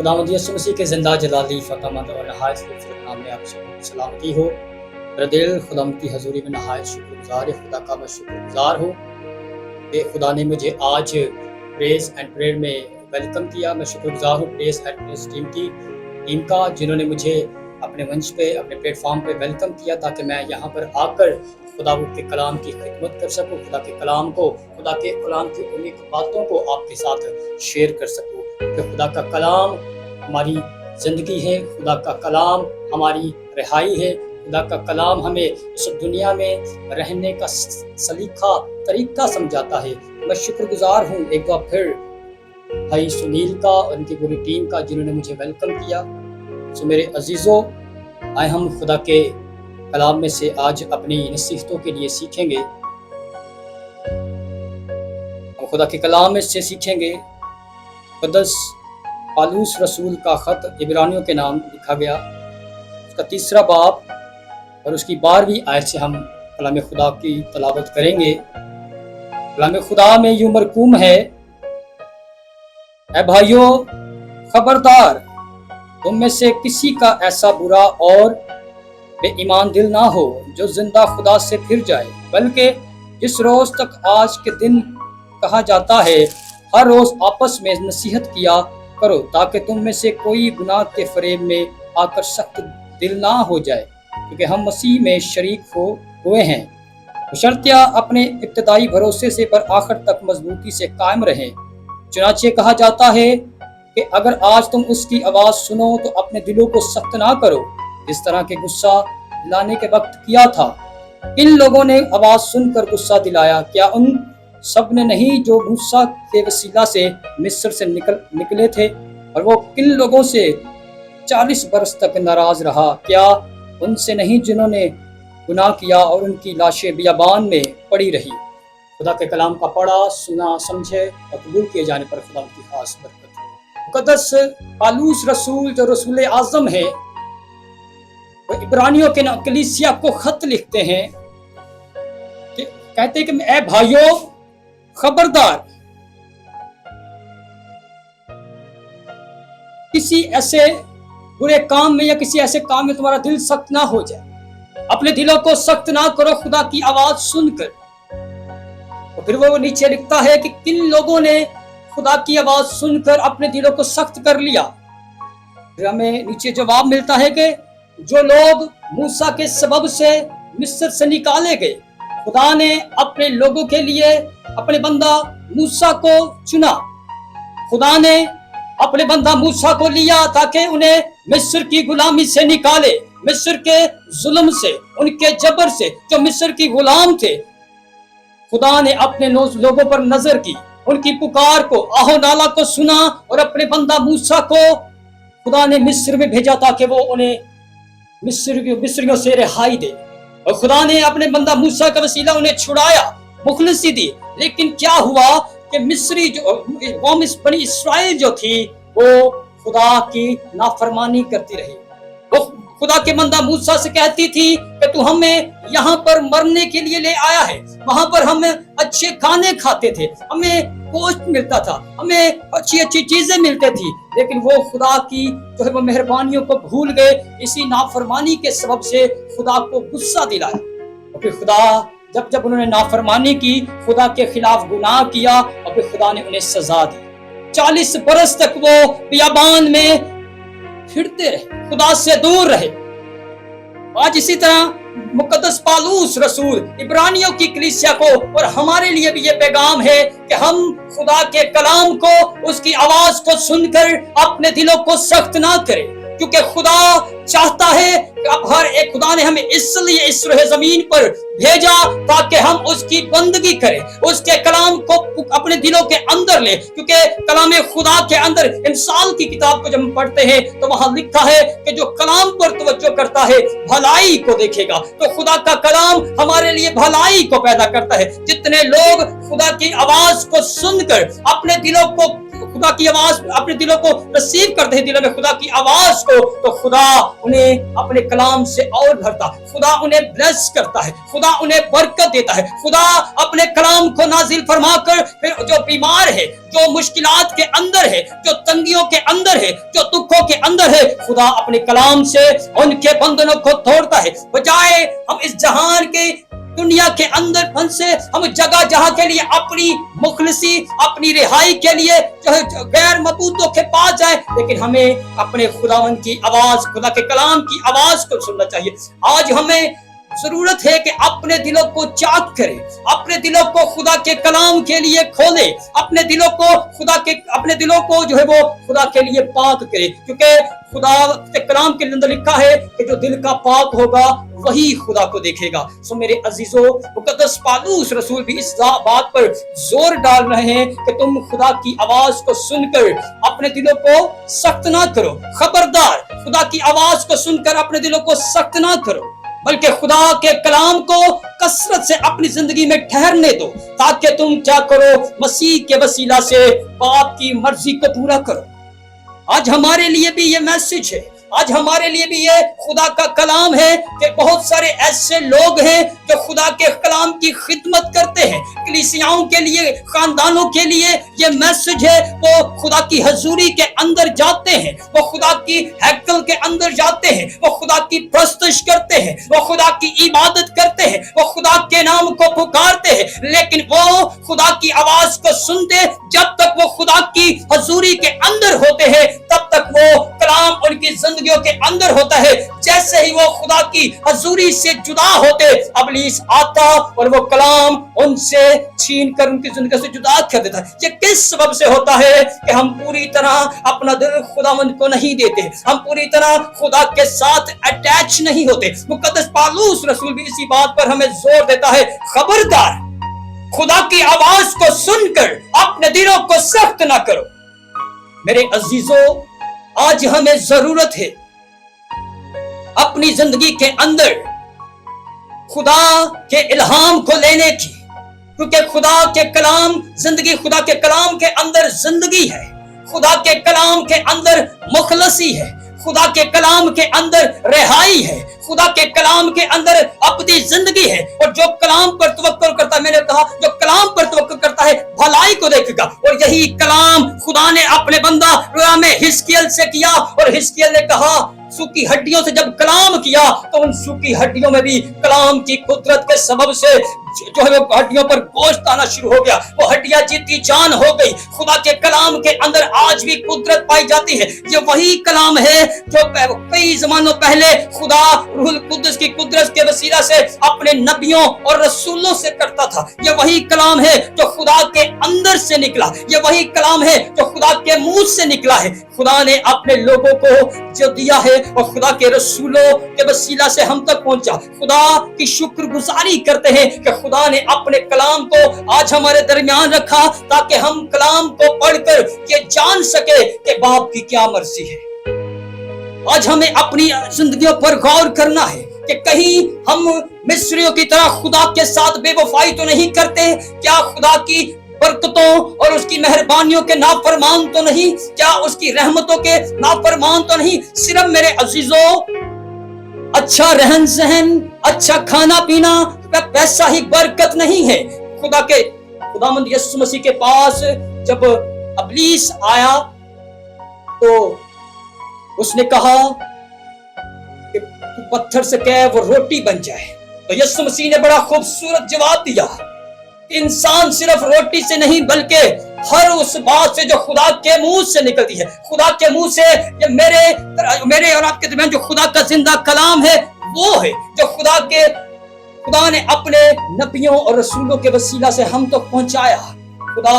खुदावंद यीशु मसीह के जिंदा जलाली फ़तहमंद और नहायत खूबसूरत नाम में आप सबको सलामती हो। मेरा दिल खुदावंद की हजूरी में नहायत शुक्रगुजार है। खुदा का मैं शुक्रगुजार हूँ कि खुदा ने मुझे आज प्रेज एंड प्रेयर में वेलकम किया। मैं शुक्रगुजार हूँ प्रेज एंड प्रेज टीम का, जिन्होंने मुझे अपने मंच पे, अपने प्लेटफॉर्म पे वेलकम किया ताकि मैं यहाँ पर आकर खुदा के कलाम की खिदमत कर सकूँ, खुदा के कलाम की उन्हीं बातों को आपके साथ शेयर कर सकूँ। कि खुदा का कलाम हमारी ज़िंदगी है, खुदा का कलाम हमारी रिहाई है, खुदा का कलाम हमें इस दुनिया में रहने का सलीका तरीका समझाता है। मैं शुक्रगुजार हूँ एक बार फिर भाई सुनील का और उनकी पूरी टीम का, जिन्होंने मुझे वेलकम किया। सो मेरे अजीज़ों, आए हम खुदा के कलाम में से आज अपनी नसीहतों के लिए सीखेंगे। हम खुदा के कलाम में से सीखेंगे मुक़द्दस पालूस रसूल का ख़त इब्रानियों के नाम लिखा गया, उसका 3 बाब और उसकी 12वीं आयत से हम कलाम खुदा की तलावत करेंगे। कलाम खुदा में यूं मरकूम है, ऐ भाइयों खबरदार, तुम में से किसी का ऐसा बुरा और बेईमान दिल ना हो जो जिंदा खुदा से फिर जाए, बल्कि जिस रोज तक आज के दिन कहा जाता है हर रोज आपस में नसीहत किया करो, ताकि तुम में से कोई गुनाह के फरेब में आकर सख्त दिल ना हो जाए, क्योंकि हम मसीह में शरीक हुए हैं। बशर्तिया अपने इब्तदाई भरोसे से पर आखिर तक मजबूती से कायम रहें। चुनाचे कहा जाता है कि अगर आज तुम उसकी आवाज़ सुनो तो अपने दिलों को सख्त ना करो, जिस तरह के गुस्सा दिलाने के वक्त किया था। इन लोगों ने आवाज़ सुनकर गुस्सा दिलाया, क्या उन सब ने नहीं जो मूसा के वसीला से मिस्र से निकले थे, और वो किन लोगों से 40 बरस तक नाराज रहा? क्या उनसे नहीं जिन्होंने गुनाह किया और उनकी लाशें बियाबान में पड़ी रही? खुदा के कलाम का पढ़ा, सुना, समझे और कबूल किए जाने पर खुदा की खास बरकत हो। मुक़द्दस पालूस रसूल जो रसूल आज़म है, वो इब्रानियों के कलीसिया को खत लिखते हैं कि कहते हैं कि ऐ भाइयों खबरदार, किसी ऐसे बुरे काम में या किसी ऐसे काम में तुम्हारा दिल सख्त ना हो जाए। अपने दिलों को सख्त ना करो खुदा की आवाज सुनकर। तो फिर वो नीचे लिखता है कि किन लोगों ने खुदा की आवाज सुनकर अपने दिलों को सख्त कर लिया। फिर हमें नीचे जवाब मिलता है कि जो लोग मूसा के सबब से मिस्र से निकाले गए, खुदा ने अपने लोगों के लिए अपने बंदा मूसा को चुना। खुदा ने अपने बंदा मूसा को लिया ताकि उन्हें मिस्र की गुलामी से निकाले, मिस्र के जुल्म से, उनके जबर से, जो मिस्र की गुलाम थे। खुदा ने अपने लोगों पर नजर की, उनकी पुकार को, आहो नाला को सुना और अपने बंदा मूसा को खुदा ने मिस्र में भेजा ताकि वो उन्हें मिस्रियों से रिहाई दे। और खुदा ने अपने बंदा मूसा का वसीला उन्हें छुड़ाया, मुखलिसी दी। लेकिन क्या हुआ कि मिस्री जो कौम बनी इस्राएल जो थी, वो खुदा की नाफरमानी करती रही। वो खुदा के बंदा मूसा से कहती थी कि तू हमें यहाँ पर मरने के लिए ले आया है, वहां पर हम अच्छे खाने खाते थे, हमें गोश्त मिलता था, हमें अच्छी अच्छी चीजें मिलती थी, लेकिन वो खुदा की जो है वो मेहरबानियों को भूल गए। इसी नाफरमानी के सबब से खुदा को गुस्सा दिलाया। और फिर खुदा जब उन्होंने नाफरमानी की, खुदा के खिलाफ गुनाह किया, और फिर खुदा ने उन्हें सजा दी। 40 बरस तक वो बियाबान में फिरते रहे, खुदा से दूर रहे। आज इसी तरह मुक़द्दस पालूस रसूल इब्रानियों की कलीसिया को और हमारे लिए भी ये पैगाम है कि हम खुदा के कलाम को, उसकी आवाज को सुनकर अपने दिलों को सख्त ना करें, क्योंकि खुदा चाहता है कि अब हर एक, खुदा ने हमें इसलिए इस रूह जमीन पर भेजा ताकि हम उसकी बंदगी करें, उसके कलाम को अपने दिलों के अंदर ले। क्योंकि कलाम खुदा के अंदर, इंसान की किताब को जब हम पढ़ते हैं तो वहां लिखा है कि जो कलाम पर तवज्जो करता है भलाई को देखेगा। तो खुदा का कलाम हमारे लिए भलाई को पैदा करता है। जितने लोग खुदा की आवाज को सुनकर अपने दिलों को खुदा की आवाज अपने दिलों को रिसीव करते हैं, दिलों में खुदा की आवाज को, तो खुदा उन्हें अपने कलाम से और भरता, खुदा उन्हें ब्लेस करता है, खुदा उन्हें बरकत देता है। खुदा अपने कलाम को नाजिल फरमाकर फिर जो बीमार है, जो मुश्किलात के अंदर है, जो तंगियों के अंदर है, जो दुखों के अंदर है, खुदा अपने कलाम से उनके बंधनों को तोड़ता है। बजाय हम इस जहान के दुनिया के अंदर फंसे, हम जगह जहां के लिए अपनी मुखलिसी, अपनी रिहाई के लिए जो है गैर मबूतों के पास जाए, लेकिन हमें अपने खुदावन की आवाज, खुदा के कलाम की आवाज को सुनना चाहिए। आज हमें जरूरत है कि अपने दिलों को चाक करें, अपने दिलों को खुदा के कलाम के लिए खोलें, अपने दिलों को जो है वो खुदा के लिए पाक करें, क्योंकि खुदा के कलाम के अंदर लिखा है कि जो दिल का पाक होगा वही खुदा को देखेगा। सो मेरे अजीजों, मुकद्दस पौलुस रसूल भी इस बात पर जोर डाल रहे हैं कि तुम खुदा की आवाज को सुनकर अपने दिलों को सख्त ना करो। खबरदार, खुदा की आवाज को सुनकर अपने दिलों को सख्त ना करो, बल्कि खुदा के कलाम को कसरत से अपनी जिंदगी में ठहरने दो, ताकि तुम क्या करो, मसीह के वसीला से बाप की मर्जी को पूरा करो। आज हमारे लिए भी ये मैसेज है, आज हमारे लिए भी ये खुदा का कलाम है कि बहुत सारे ऐसे लोग हैं जो खुदा के कलाम की खिदमत करते हैं, कलीसियाओं के लिए, खानदानों के लिए ये मैसेज है। वो खुदा की हजूरी के अंदर जाते हैं, वो खुदा की हैकल के अंदर जाते हैं, वो खुदा की प्रस्तुश करते हैं, वो खुदा की इबादत करते हैं, वो खुदा के नाम को पुकारते हैं, लेकिन वो खुदा की आवाज को सुनते जब तक वो खुदा की हजूरी के अंदर होते हैं, तब तक वो कलाम उनकी जिंदगियों के अंदर होता है। जैसे ही वो खुदा की हजूरी से जुदा होते, इब्लीस आता और वो कलाम उनसे छीन कर उनकी जिंदगी से जुदा कर देता है। ये किस सबब से होता है कि हम पूरी तरह अपना दिल खुदावंद को नहीं देते, हम पूरी तरह खुदा के साथ अटैच नहीं होते। मुकद्दस पौलुस रसूल भी इसी बात पर हमें जोर देता है, खबरदार, खुदा की आवाज को सुनकर अपने दिलों को सख्त ना करो। मेरे अजीजों, आज हमें जरूरत है अपनी जिंदगी के अंदर खुदा के इल्हाम को लेने की, क्योंकि खुदा के कलाम जिंदगी, खुदा के कलाम के अंदर जिंदगी है, खुदा के कलाम के अंदर मुखलसी है, खुदा के कलाम के अंदर रिहाई है, खुदा के कलाम के अंदर अपनी जिंदगी है। और जो कलाम पर तवक्कुल करता है, मैंने कहा जो कलाम पर तवक्कुल करता है भलाई को देखेगा। और यही कलाम खुदा ने अपने बंदा रुया में हिजकिय्याह से किया, और हिजकिय्याह ने कहा, सूखी हड्डियों से जब कलाम किया तो उन सूखी हड्डियों में भी कलाम की कुदरत के सबब से जो है वो हड्डियों पर गोश्त आना शुरू हो गया, वो हड्डियां जीती जान हो गई। खुदा के कलाम के अंदर आज भी कुदरत पाई जाती है। ये वही कलाम है जो कई जमानों पहले खुदा रूहुल कुद्दस की कुदरत के वसीला से अपने नबियों और रसूलों से करता था। ये वही कलाम है जो खुदा के अंदर से निकला, ये वही कलाम है जो खुदा के मुंह से निकला है। खुदा ने अपने लोगों को जो दिया है और खुदा के रसूलों के वसीला से हम तक पहुंचा। खुदा की शुक्रगुजारी करते हैं कि खुदा ने अपने कलाम को आज हमारे दरमियान रखा, ताकि हम कलाम को पढ़कर ये जान सके कि बाप की क्या मर्जी है। आज हमें अपनी जिंदगियों पर गौर करना है कि कहीं हम मिस्रियों की तरह खुदा के साथ बेवफाई तो नहीं करते। क्या खुदा की बरकतों और उसकी मेहरबानियों के नाफरमान तो नहीं, क्या उसकी रहमतों के नाफरमान तो नहीं। सिर्फ मेरे अजीजों, अच्छा रहन सहन, अच्छा खाना पीना, पैसा ही बरकत नहीं है। खुदावंद यीशु मसीह के पास जब इब्लीस आया तो उसने कहा कि तू पत्थर से कह वो रोटी बन जाए। तो यीशु मसीह ने बड़ा खूबसूरत जवाब दिया, इंसान सिर्फ रोटी से नहीं बल्कि हर उस बात से जो खुदा के मुंह से निकलती है। खुदा के मुंह से ये मेरे और आपके दरमियान जो खुदा का जिंदा कलाम है वो है जो खुदा ने अपने नबियों और रसूलों के वसीला से हम तक पहुंचाया। खुदा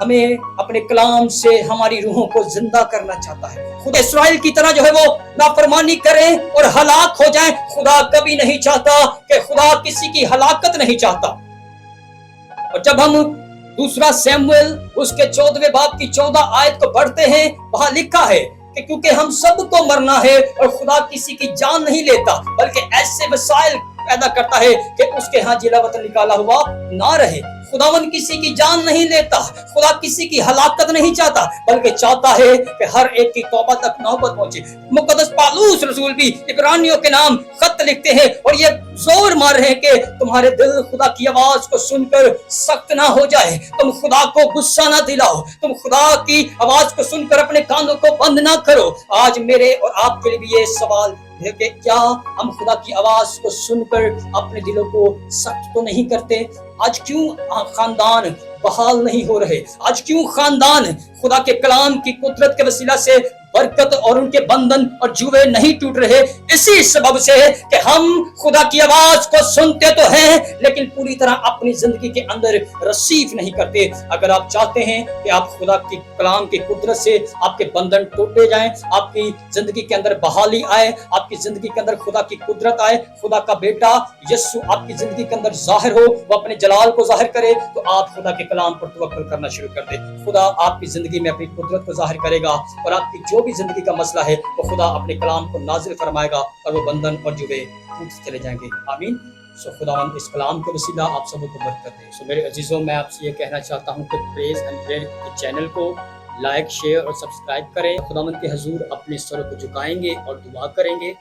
हमें अपने कलाम से हमारी रूहों को जिंदा करना चाहता है। खुदा इस्राएल की तरह जो है वो नाफरमानी करें और हलाक हो जाएं। खुदा कभी नहीं चाहता कि खुदा किसी की हलाकत नहीं चाहता। और जब हम दूसरा शमूएल उसके 14वें बाब की 14 आयत को पढ़ते हैं, वहां लिखा है कि क्योंकि हम सबको मरना है और खुदा किसी की जान नहीं लेता, बल्कि ऐसे वसाइल पैदा करता है कि उसके यहाँ जिला वतन निकाला हुआ ना रहे। खुदावन किसी की जान नहीं लेता, खुदा किसी की हलाकत नहीं चाहता, बल्कि चाहता है कि हर एक की तौबा तक नौबत पहुंचे। मुकद्दस पालूस रसूल भी इब्रानियों के नाम खत लिखते हैं और ये जोर मार रहे हैं कि तुम्हारे दिल खुदा की आवाज को सुनकर सख्त ना हो जाए, तुम खुदा को गुस्सा ना दिलाओ, तुम खुदा की आवाज को सुनकर अपने कानों को बंद ना करो। आज मेरे और आपके लिए भी ये सवाल है कि क्या हम खुदा की आवाज को सुनकर अपने दिलों को सख्त तो नहीं करते? आज क्यों खानदान बहाल नहीं हो रहे? आज क्यों खानदान खुदा के कलाम की कुदरत के वसीला से बरकत और उनके बंधन और जुए नहीं टूट रहे? इसी सबब से कि हम खुदा की आवाज को सुनते तो हैं लेकिन पूरी तरह अपनी जिंदगी के अंदर रिसीव नहीं करते। अगर आप चाहते हैं कि आप खुदा की कलाम की कुदरत से आपके बंधन टूटे जाएं, आपकी जिंदगी के अंदर बहाली आए, आपकी जिंदगी के अंदर खुदा की कुदरत आए, खुदा का बेटा यीशु आपकी जिंदगी के अंदर जाहिर हो, वो अपने जलाल को जाहिर करे, तो आप खुदा के कलाम पर तवक्कुल करना शुरू कर दे। खुदा आपकी जिंदगी में अपनी कुदरत को जाहिर करेगा और आपकी जो भी जिंदगी का मसला है वो खुदा अपने कलाम को नाजिल फरमाएगा और वो बंधन और जुए टूट चले जाएंगे। आमीन। सो खुदावंद इस कलाम के वसीला आप सबको बरकत दे। सो मेरे अजीजों, मैं आपसे ये कहना चाहता हूँ कि प्रेज एंड प्रेयर के चैनल को लाइक, शेयर और सब्सक्राइब करें। खुदावंद के हजूर अपने सर को झुकाएंगे और दुआ करेंगे।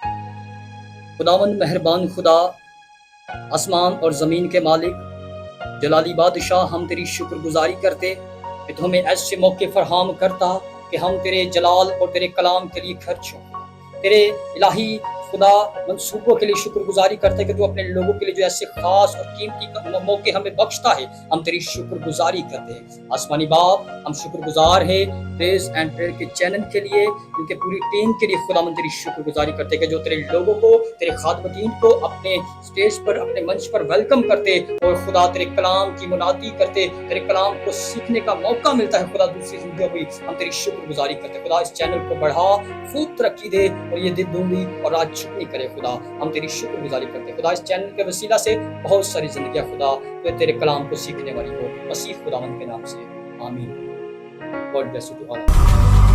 खुदावंद मेहरबान खुदा, आसमान और ज़मीन के मालिक, जलाली बादशाह, हम तेरी शुक्रगुजारी करते कि तू हमें ऐसे मौके फरहम करता कि हम तेरे जलाल और तेरे कलाम के लिए खर्च हों। तेरे इलाही खुदा मंसूबों के लिए शुक्रगुजारी करते कि तू अपने लोगों के लिए जो ऐसे खास और कीमती मौके हमें बख्शता है, हम तेरी शुक्रगुजारी करते हैं। आसमानी बाप, हम शुक्रगुजार है प्रेज एंड प्रेयर के चैनल के लिए, उनके पूरी टीम के लिए खुदा तेरी शुक्रगुजारी करते हैं कि जो तेरे लोगों को, तेरे खादमतीन को अपने स्टेज पर, अपने मंच पर वेलकम करते और खुदा तेरे कलाम की मुनादी करते, तेरे कलाम को सीखने का मौका मिलता है। खुदा दूसरी जिंदगी में हम तेरी शुक्रगुजारी करते। खुदा इस चैनल को बढ़ा, खूब तरक्की दे और ये दिन दूंगी और आज शुक्र करे। खुदा हम तेरी शुक्रगुजारी करते। खुदा इस चैनल के वसीला से बहुत सारी जिंदगियां खुदा तो तेरे कलाम को सीखने वाली हो, मसीह खुदावंद के नाम से आमीन। God bless you all.